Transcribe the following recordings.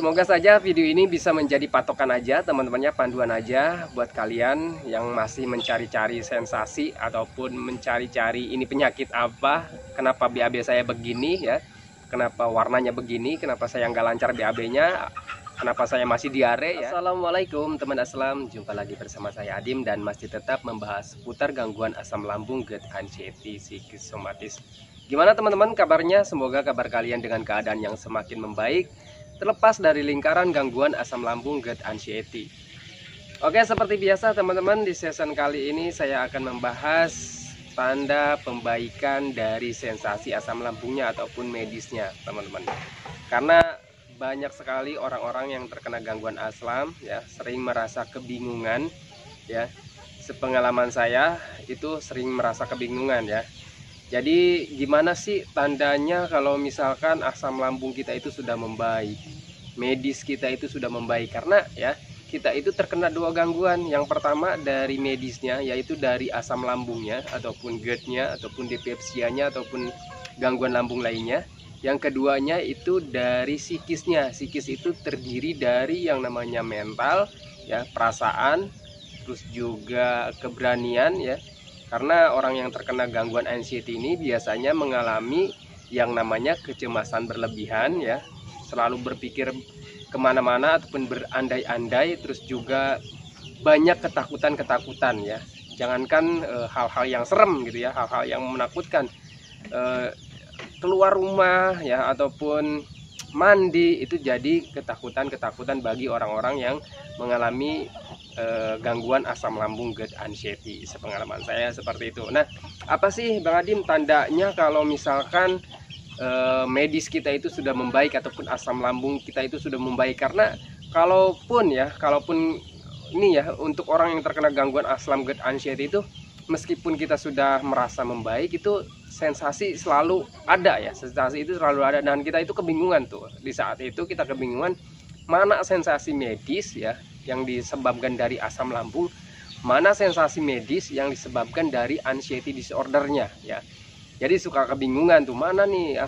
Semoga saja video ini bisa menjadi patokan aja teman-temannya, panduan aja buat kalian yang masih mencari-cari sensasi ataupun mencari-cari ini penyakit apa, kenapa BAB saya begini ya, kenapa warnanya begini, kenapa saya nggak lancar BAB-nya, kenapa saya masih diare ya. Assalamualaikum teman aslam, jumpa lagi bersama saya Adim dan masih tetap membahas seputar gangguan asam lambung, GERD, anxiety, psikosomatis. Gimana teman-teman kabarnya? Semoga kabar kalian dengan keadaan yang semakin membaik, terlepas dari lingkaran gangguan asam lambung, GERD, anxiety. Oke, seperti biasa teman-teman, di season kali ini saya akan membahas tanda pembaikan dari sensasi asam lambungnya ataupun medisnya teman-teman. Karena banyak sekali orang-orang yang terkena gangguan asam ya, sering merasa kebingungan ya. Sepengalaman saya itu sering merasa kebingungan ya. Jadi gimana sih tandanya kalau misalkan asam lambung kita itu sudah membaik, medis kita itu sudah membaik? Karena ya kita itu terkena dua gangguan. Yang pertama dari medisnya, yaitu dari asam lambungnya ataupun GERD-nya ataupun dispepsianya ataupun gangguan lambung lainnya. Yang keduanya itu dari psikisnya. Psikis itu terdiri dari yang namanya mental ya, perasaan, terus juga keberanian ya. Karena orang yang terkena gangguan anxiety ini biasanya mengalami yang namanya kecemasan berlebihan ya, selalu berpikir kemana-mana ataupun berandai-andai, terus juga banyak ketakutan-ketakutan ya. Jangankan hal-hal yang serem gitu ya, hal-hal yang menakutkan, keluar rumah ya ataupun mandi itu jadi ketakutan-ketakutan bagi orang-orang yang mengalami gangguan asam lambung, GERD, anxiety. Sepengalaman saya seperti itu. Nah, apa sih Bang Adim tandanya kalau misalkan medis kita itu sudah membaik ataupun asam lambung kita itu sudah membaik? Karena kalaupun ini ya, untuk orang yang terkena gangguan asam, GERD, anxiety itu meskipun kita sudah merasa membaik, itu sensasi selalu ada ya, sensasi itu selalu ada dan kita itu kebingungan tuh. Di saat itu kita kebingungan mana sensasi medis ya yang disebabkan dari asam lambung, mana sensasi medis yang disebabkan dari anxiety disordernya ya. Jadi suka kebingungan tuh, mana nih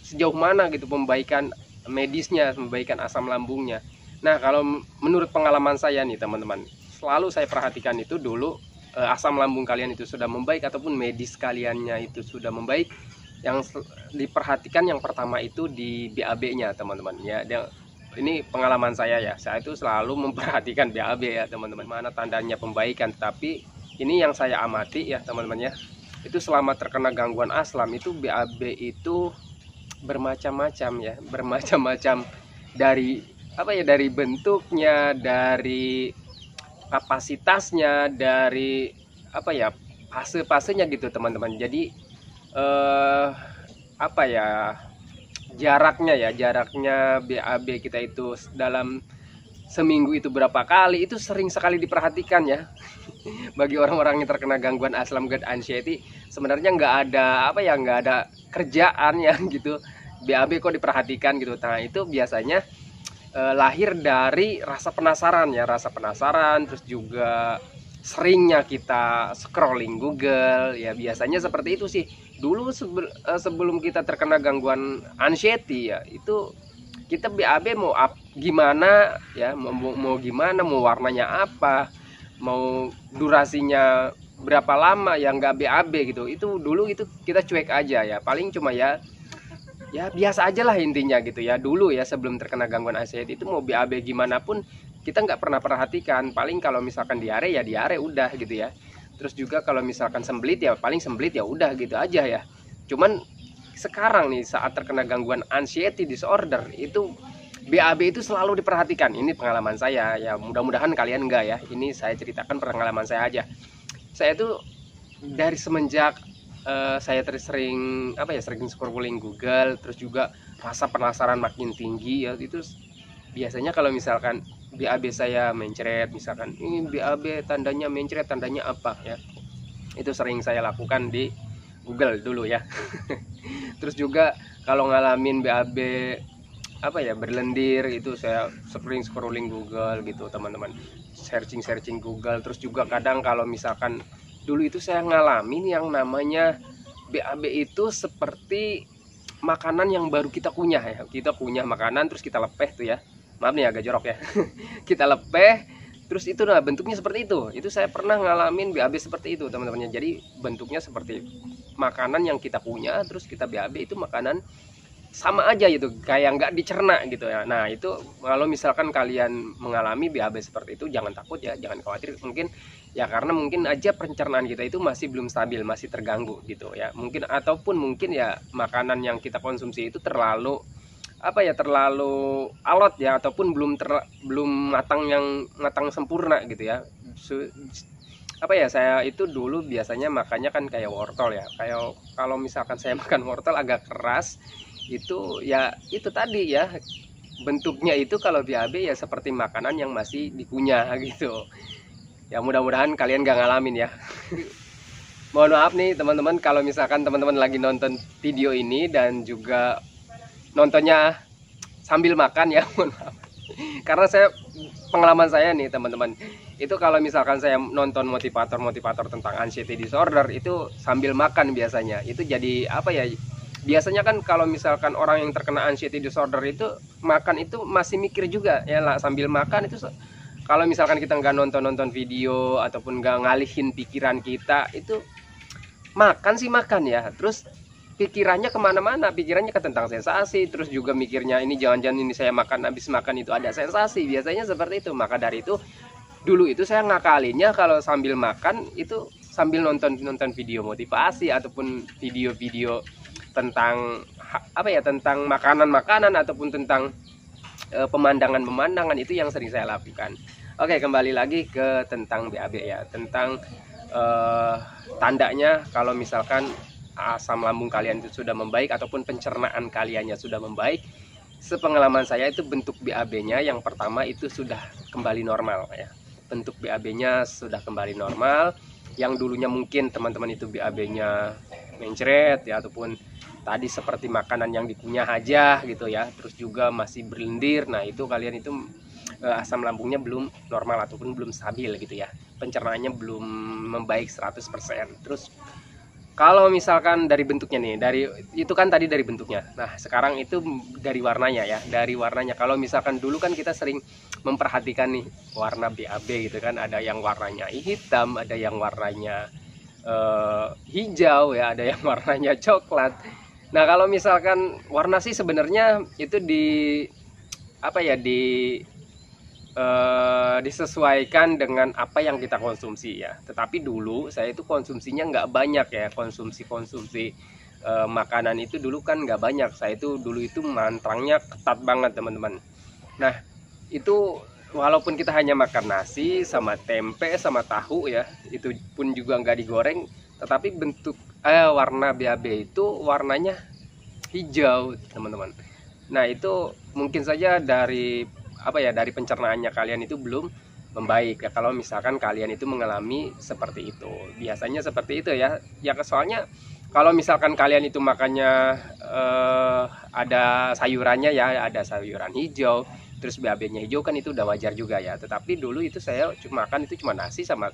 sejauh mana gitu pembaikan medisnya, pembaikan asam lambungnya. Nah, kalau menurut pengalaman saya nih teman-teman, selalu saya perhatikan itu dulu asam lambung kalian itu sudah membaik ataupun medis kaliannya itu sudah membaik. Yang diperhatikan yang pertama itu di BAB-nya teman-teman ya. Ini pengalaman saya ya, saya itu selalu memperhatikan BAB ya teman-teman, mana tandanya pembaikan. Tapi ini yang saya amati ya teman-teman ya, itu selama terkena gangguan asam itu BAB itu bermacam-macam ya, bermacam-macam dari apa ya, dari bentuknya, dari kapasitasnya, dari apa ya, fase-fasenya gitu teman-teman. Jadi apa ya, jaraknya BAB kita itu dalam seminggu itu berapa kali, itu sering sekali diperhatikan ya. Bagi orang-orang yang terkena gangguan asam, GERD, anxiety sebenarnya nggak ada apa ya, nggak ada kerjaan ya gitu, BAB kok diperhatikan gitu. Nah, itu biasanya lahir dari rasa penasaran ya, rasa penasaran, terus juga seringnya kita scrolling Google ya, biasanya seperti itu sih. Dulu sebelum kita terkena gangguan anxiety ya, itu kita BAB mau gimana ya, mau gimana, mau warnanya apa, mau durasinya berapa lama yang nggak BAB gitu. Itu dulu itu kita cuek aja ya, paling cuma ya biasa aja lah intinya gitu ya. Dulu ya sebelum terkena gangguan anxiety itu mau BAB gimana pun kita nggak pernah perhatikan. Paling kalau misalkan diare ya diare udah gitu ya. Terus juga kalau misalkan sembelit ya paling sembelit ya udah gitu aja ya. Cuman sekarang nih saat terkena gangguan anxiety disorder itu BAB itu selalu diperhatikan. Ini pengalaman saya ya, mudah-mudahan kalian enggak ya. Ini saya ceritakan pengalaman saya aja. Saya tuh dari semenjak saya sering scrolling Google, terus juga rasa penasaran makin tinggi ya, itu biasanya kalau misalkan BAB saya mencret, misalkan ini BAB tandanya mencret, tandanya apa ya, itu sering saya lakukan di Google dulu ya. Terus juga kalau ngalamin BAB apa ya, berlendir, itu saya scrolling Google gitu teman-teman, searching Google. Terus juga kadang kalau misalkan dulu itu saya ngalamin yang namanya BAB itu seperti makanan yang baru kita kunyah ya. Kita kunyah makanan terus kita lepeh tuh ya. Maaf nih agak jorok ya. Kita lepeh terus itu nah bentuknya seperti itu. Itu saya pernah ngalamin BAB seperti itu teman-temannya. Jadi bentuknya seperti makanan yang kita kunyah terus kita BAB itu makanan sama aja gitu, kayak nggak dicerna gitu ya. Nah itu kalau misalkan kalian mengalami BAB seperti itu jangan takut ya, jangan khawatir. Mungkin ya karena mungkin aja pencernaan kita itu masih belum stabil, masih terganggu gitu ya. Mungkin ataupun mungkin ya makanan yang kita konsumsi itu terlalu apa ya, terlalu alot ya, ataupun belum matang sempurna gitu ya. Apa ya, saya itu dulu biasanya makannya kan kayak wortel ya, kayak kalau misalkan saya makan wortel agak keras itu ya, itu tadi ya bentuknya itu kalau BAB ya seperti makanan yang masih dikunyah gitu ya. Mudah-mudahan kalian gak ngalamin ya. Mohon maaf nih teman-teman kalau misalkan teman-teman lagi nonton video ini dan juga nontonnya sambil makan ya, mohon maaf. Karena pengalaman saya nih teman-teman, itu kalau misalkan saya nonton motivator tentang anxiety disorder itu sambil makan biasanya. Itu jadi apa ya, biasanya kan kalau misalkan orang yang terkena anxiety disorder itu makan itu masih mikir juga ya lah, sambil makan itu. Kalau misalkan kita nggak nonton video ataupun nggak ngalihin pikiran kita, itu makan sih makan ya, terus pikirannya kemana-mana, pikirannya ke tentang sensasi, terus juga mikirnya ini jangan-jangan ini saya makan, habis makan itu ada sensasi, biasanya seperti itu. Maka dari itu dulu itu saya ngakalinnya kalau sambil makan itu sambil nonton video motivasi ataupun video-video tentang apa ya, tentang makanan ataupun tentang pemandangan itu yang sering saya lakukan. Oke, kembali lagi ke tentang BAB ya, tentang tandanya kalau misalkan asam lambung kalian itu sudah membaik ataupun pencernaan kaliannya sudah membaik. Sepengalaman saya itu bentuk BAB-nya yang pertama itu sudah kembali normal ya. Bentuk BAB-nya sudah kembali normal. Yang dulunya mungkin teman-teman itu BAB-nya mencret ya, ataupun tadi seperti makanan yang dikunyah aja gitu ya, terus juga masih berlendir. Nah itu kalian itu asam lambungnya belum normal ataupun belum stabil gitu ya, pencernaannya belum membaik 100%. Terus kalau misalkan dari bentuknya nih, itu kan tadi dari bentuknya. Nah sekarang itu dari warnanya ya, dari warnanya. Kalau misalkan dulu kan kita sering memperhatikan nih warna BAB gitu kan, ada yang warnanya hitam, ada yang warnanya hijau ya, ada yang warnanya coklat. Nah kalau misalkan warna sih sebenarnya itu apa ya, disesuaikan dengan apa yang kita konsumsi ya. Tetapi dulu saya itu konsumsinya nggak banyak ya, konsumsi makanan itu dulu kan nggak banyak. Saya itu dulu itu mantrangnya ketat banget teman-teman. Nah itu walaupun kita hanya makan nasi sama tempe sama tahu ya, itu pun juga nggak digoreng, tetapi bentuk warna BAB itu warnanya hijau teman-teman. Nah itu mungkin saja dari apa ya, dari pencernaannya kalian itu belum membaik ya. Kalau misalkan kalian itu mengalami seperti itu, biasanya seperti itu ya. Ya soalnya kalau misalkan kalian itu makannya ada sayurannya ya, ada sayuran hijau, terus BAB-nya hijau kan itu udah wajar juga ya. Tetapi dulu itu saya cuma makan itu cuma nasi sama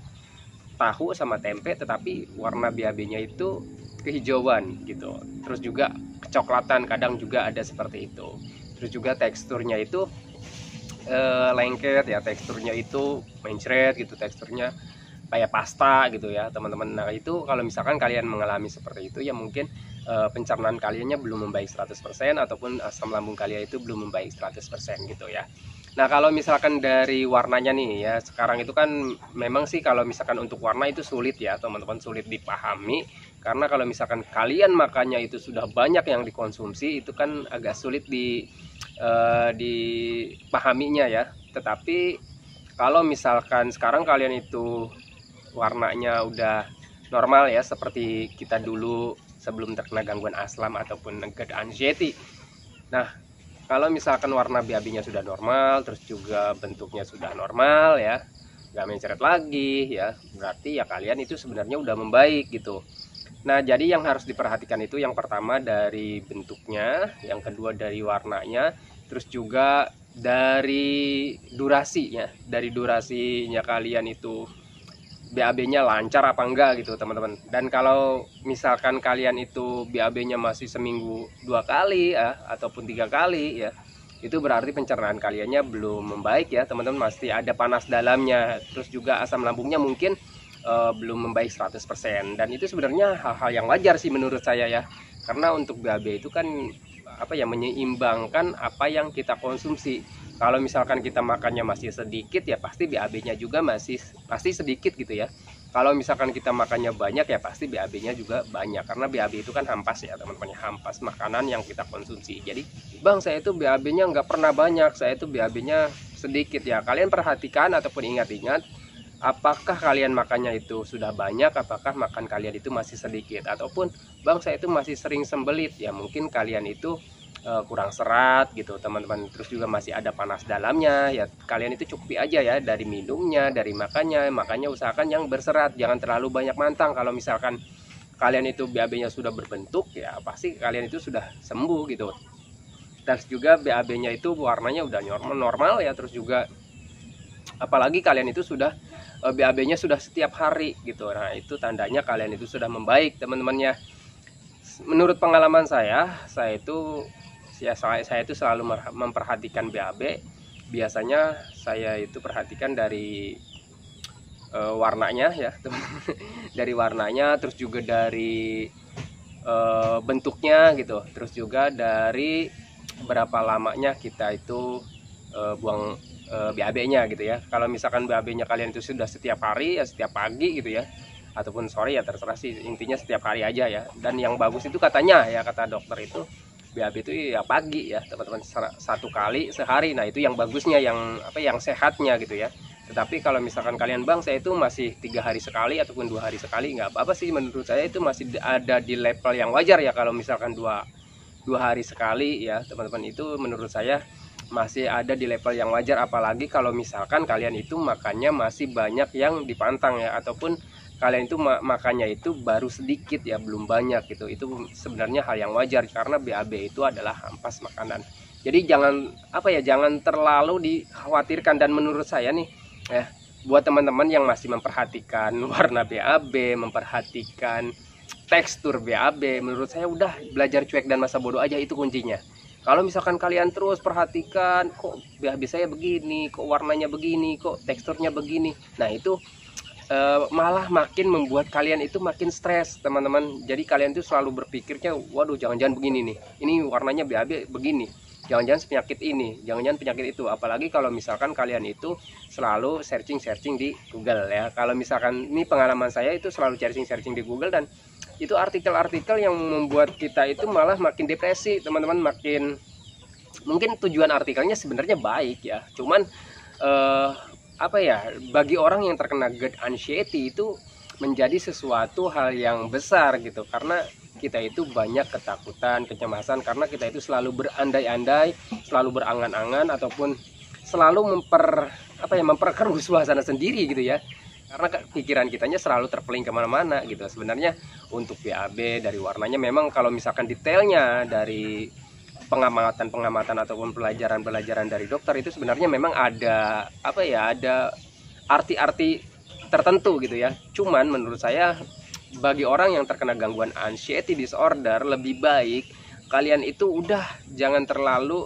tahu sama tempe, tetapi warna BAB-nya itu kehijauan gitu. Terus juga kecoklatan kadang juga ada seperti itu. Terus juga teksturnya itu lengket ya, teksturnya itu mencret gitu, teksturnya kayak pasta gitu ya teman-teman. Nah itu kalau misalkan kalian mengalami seperti itu ya mungkin pencernaan kaliannya belum membaik 100% ataupun asam lambung kalian itu belum membaik 100% gitu ya. Nah kalau misalkan dari warnanya nih ya, sekarang itu kan memang sih kalau misalkan untuk warna itu sulit ya teman-teman, sulit dipahami. Karena kalau misalkan kalian makannya itu sudah banyak yang dikonsumsi, itu kan agak sulit dipahaminya ya. Tetapi kalau misalkan sekarang kalian itu warnanya udah normal ya, seperti kita dulu sebelum terkena gangguan asam ataupun anxiety. Nah kalau misalkan warna BAB-nya sudah normal, terus juga bentuknya sudah normal ya, nggak mencret lagi ya, berarti ya kalian itu sebenarnya udah membaik gitu. Nah jadi yang harus diperhatikan itu yang pertama dari bentuknya, yang kedua dari warnanya, terus juga dari durasinya, kalian itu BAB-nya lancar apa enggak gitu teman-teman. Dan kalau misalkan kalian itu BAB-nya masih seminggu 2 kali ya, ataupun 3 kali ya, itu berarti pencernaan kaliannya belum membaik ya teman-teman, masih ada panas dalamnya. Terus juga asam lambungnya mungkin belum membaik 100%. Dan itu sebenarnya hal-hal yang wajar sih menurut saya ya, karena untuk BAB itu kan apa ya, menyeimbangkan apa yang kita konsumsi. Kalau misalkan kita makannya masih sedikit ya pasti BAB-nya juga pasti sedikit gitu ya. Kalau misalkan kita makannya banyak ya pasti BAB-nya juga banyak, karena BAB itu kan hampas ya teman-teman, hampas makanan yang kita konsumsi. Jadi bang, saya itu BAB-nya nggak pernah banyak, saya itu BAB-nya sedikit ya. Kalian perhatikan ataupun ingat-ingat, apakah kalian makannya itu sudah banyak, apakah makan kalian itu masih sedikit, ataupun bang saya itu masih sering sembelit ya, mungkin kalian itu kurang serat gitu teman-teman. Terus juga masih ada panas dalamnya ya, kalian itu cukupi aja ya dari minumnya, dari makannya. Makanya usahakan yang berserat, jangan terlalu banyak mantang. Kalau misalkan kalian itu BAB-nya sudah berbentuk ya pasti kalian itu sudah sembuh gitu. Terus juga BAB-nya itu warnanya udah normal ya. Terus juga apalagi kalian itu sudah BAB-nya sudah setiap hari gitu, nah itu tandanya kalian itu sudah membaik teman-temannya. Menurut pengalaman saya itu saya itu selalu memperhatikan BAB. Biasanya saya itu perhatikan dari warnanya ya teman-teman. Dari warnanya, terus juga dari bentuknya gitu, terus juga dari berapa lamanya kita itu buang BAB-nya gitu ya. Kalau misalkan BAB-nya kalian itu sudah setiap hari ya, setiap pagi gitu ya, ataupun sore ya terserah sih, intinya setiap hari aja ya. Dan yang bagus itu katanya ya, kata dokter itu BAB itu ya pagi ya teman-teman, 1 kali sehari. Nah itu yang bagusnya, yang apa, yang sehatnya gitu ya. Tetapi kalau misalkan kalian bang saya itu masih 3 hari sekali ataupun 2 hari sekali, nggak apa-apa sih, menurut saya itu masih ada di level yang wajar ya. Kalau misalkan dua hari sekali ya teman-teman, itu menurut saya masih ada di level yang wajar. Apalagi kalau misalkan kalian itu makannya masih banyak yang dipantang ya, ataupun kalian itu makannya itu baru sedikit ya, belum banyak gitu. Itu sebenarnya hal yang wajar karena BAB itu adalah hampas makanan. Jadi jangan apa ya, jangan terlalu dikhawatirkan. Dan menurut saya nih ya, buat teman-teman yang masih memperhatikan warna BAB, memperhatikan tekstur BAB, menurut saya udah belajar cuek dan masa bodoh aja, itu kuncinya. Kalau misalkan kalian terus perhatikan, kok BAB saya begini, kok warnanya begini, kok teksturnya begini, nah itu malah makin membuat kalian itu makin stres teman-teman. Jadi kalian itu selalu berpikirnya, waduh jangan-jangan begini nih, ini warnanya BAB begini, jangan-jangan penyakit ini, jangan-jangan penyakit itu. Apalagi kalau misalkan kalian itu selalu searching di Google ya. Kalau misalkan ini pengalaman saya itu selalu searching di Google, dan itu artikel-artikel yang membuat kita itu malah makin depresi teman-teman. Makin, mungkin tujuan artikelnya sebenarnya baik ya, cuman apa ya, bagi orang yang terkena GERD anxiety itu menjadi sesuatu hal yang besar gitu, karena kita itu banyak ketakutan, kecemasan, karena kita itu selalu berandai-andai, selalu berangan-angan, ataupun selalu memperkeruh suasana sendiri gitu ya, karena pikiran kitanya selalu terpeling kemana-mana gitu. Sebenarnya untuk BAB dari warnanya memang kalau misalkan detailnya dari pengamatan ataupun pelajaran dari dokter itu sebenarnya memang ada apa ya, ada arti-arti tertentu gitu ya. Cuman menurut saya bagi orang yang terkena gangguan anxiety disorder, lebih baik kalian itu udah jangan terlalu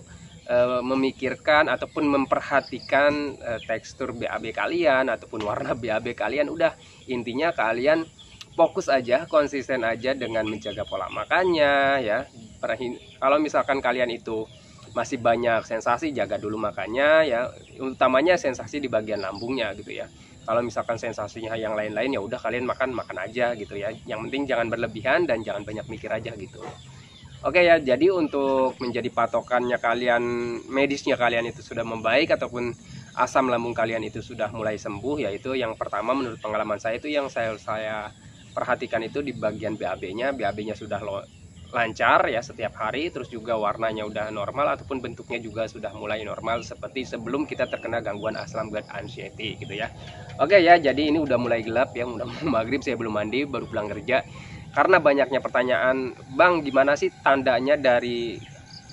memikirkan ataupun memperhatikan tekstur BAB kalian ataupun warna BAB kalian. Udah, intinya kalian fokus aja, konsisten aja dengan menjaga pola makannya ya. Kalau misalkan kalian itu masih banyak sensasi, jaga dulu makannya ya, utamanya sensasi di bagian lambungnya gitu ya. Kalau misalkan sensasinya yang lain-lain ya udah kalian makan aja gitu ya. Yang penting jangan berlebihan dan jangan banyak mikir aja gitu. Oke ya, jadi untuk menjadi patokannya kalian, medisnya kalian itu sudah membaik ataupun asam lambung kalian itu sudah mulai sembuh, yaitu yang pertama menurut pengalaman saya itu yang saya perhatikan itu di bagian BAB-nya. BAB-nya sudah lancar ya setiap hari, terus juga warnanya udah normal ataupun bentuknya juga sudah mulai normal seperti sebelum kita terkena gangguan asam GERD anxiety gitu ya. Oke ya, jadi ini udah mulai gelap ya, udah mau maghrib, saya belum mandi, baru pulang kerja. Karena banyaknya pertanyaan, bang gimana sih tandanya dari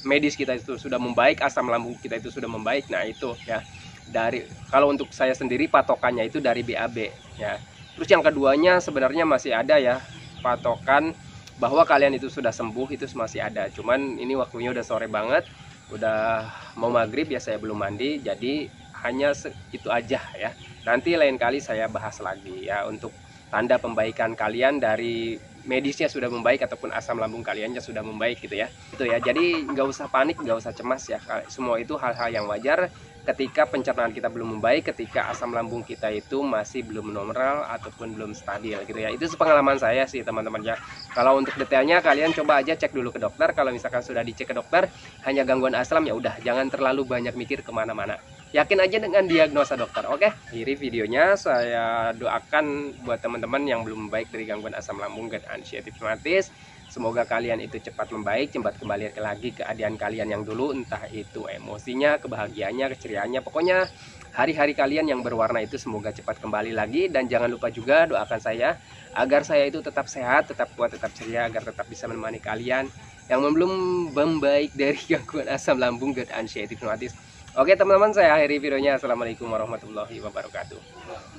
medis kita itu sudah membaik, asam lambung kita itu sudah membaik? Nah itu ya, dari kalau untuk saya sendiri patokannya itu dari BAB ya. Terus yang keduanya sebenarnya masih ada ya patokan bahwa kalian itu sudah sembuh, itu masih ada. Cuman ini waktunya udah sore banget, udah mau maghrib ya, saya belum mandi, jadi hanya itu aja ya. Nanti lain kali saya bahas lagi ya untuk tanda pembaikan kalian dari medisnya sudah membaik ataupun asam lambung kaliannya sudah membaik gitu ya. Itu ya. Jadi nggak usah panik, nggak usah cemas ya. Semua itu hal-hal yang wajar ketika pencernaan kita belum membaik, ketika asam lambung kita itu masih belum normal ataupun belum stabil gitu ya. Itu pengalaman saya sih teman-teman ya. Kalau untuk detailnya kalian coba aja cek dulu ke dokter. Kalau misalkan sudah dicek ke dokter hanya gangguan asam, ya udah jangan terlalu banyak mikir kemana-mana. Yakin aja dengan diagnosa dokter. Oke, akhiri videonya. Saya doakan buat teman-teman yang belum membaik dari gangguan asam lambung dan anxiety rheumatis, semoga kalian itu cepat membaik, cepat kembali lagi ke keadaan kalian yang dulu, entah itu emosinya, kebahagiaannya, keceriaannya, pokoknya hari-hari kalian yang berwarna itu semoga cepat kembali lagi. Dan jangan lupa juga doakan saya agar saya itu tetap sehat, tetap kuat, tetap ceria, agar tetap bisa menemani kalian yang belum membaik dari gangguan asam lambung dan anxiety rheumatis. Oke teman-teman, saya akhiri videonya. Assalamualaikum warahmatullahi wabarakatuh.